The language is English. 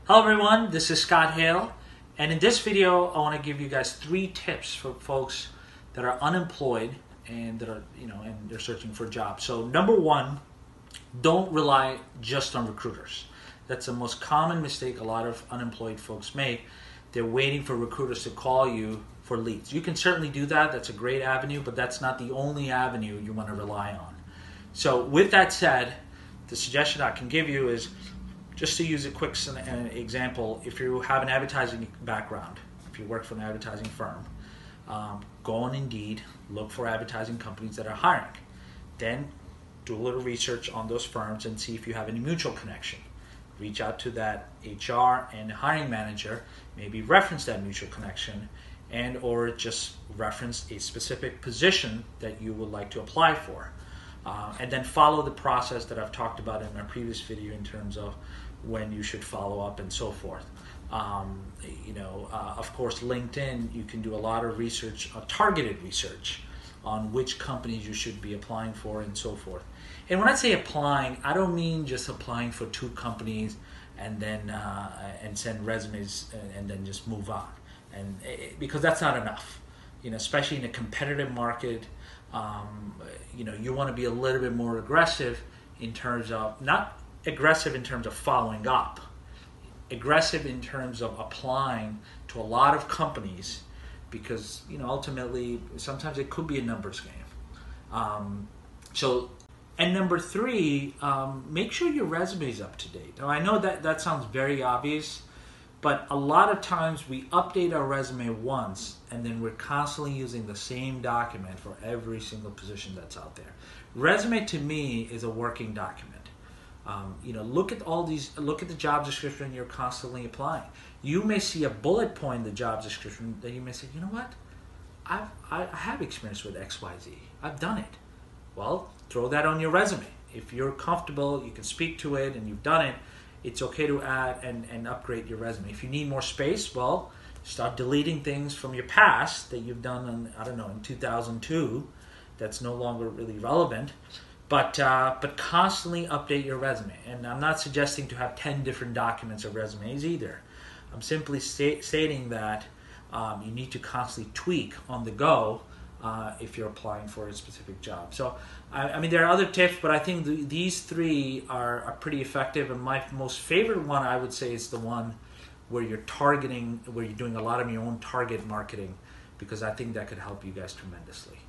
Hello everyone, this is Scott Hale, and in this video I want to give you guys 3 tips for folks that are unemployed and that are, and they're searching for a job. So number 1, don't rely just on recruiters. That's the most common mistake a lot of unemployed folks make. They're waiting for recruiters to call you for leads. You can certainly do that, that's a great avenue, but that's not the only avenue you want to rely on. So with that said, the suggestion I can give you is, just to use a quick example, if you have an advertising background, if you work for an advertising firm, go on Indeed, look for advertising companies that are hiring. Then do a little research on those firms and see if you have any mutual connection. Reach out to that HR and hiring manager, maybe reference that mutual connection, and or just reference a specific position that you would like to apply for. And then follow the process that I've talked about in my previous video in terms of when you should follow up and so forth. Of course, LinkedIn, you can do a lot of research, targeted research on which companies you should be applying for and so forth. And when I say applying, I don't mean just applying for 2 companies and then and send resumes and then just move on. And because that's not enough, especially in a competitive market. You want to be a little bit more aggressive in terms of, not aggressive in terms of following up, aggressive in terms of applying to a lot of companies, because ultimately sometimes it could be a numbers game. And number 3, make sure your resume is up to date. Now I know that sounds very obvious, but a lot of times we update our resume once and then we're constantly using the same document for every single position that's out there. Resume to me is a working document. Look at the job description you're constantly applying. You may see a bullet point in the job description that you may say, you know what, I have experience with XYZ. I've done it. Well, throw that on your resume. If you're comfortable, you can speak to it and you've done it, it's okay to add and upgrade your resume. If you need more space, well, start deleting things from your past that you've done in 2002 that's no longer really relevant. But constantly update your resume. And I'm not suggesting to have 10 different documents or resumes either. I'm simply stating that you need to constantly tweak on the go if you're applying for a specific job. So, there are other tips, but I think these 3 are pretty effective. And my most favorite one, I would say, is the one where you're targeting, where you're doing a lot of your own target marketing, because I think that could help you guys tremendously.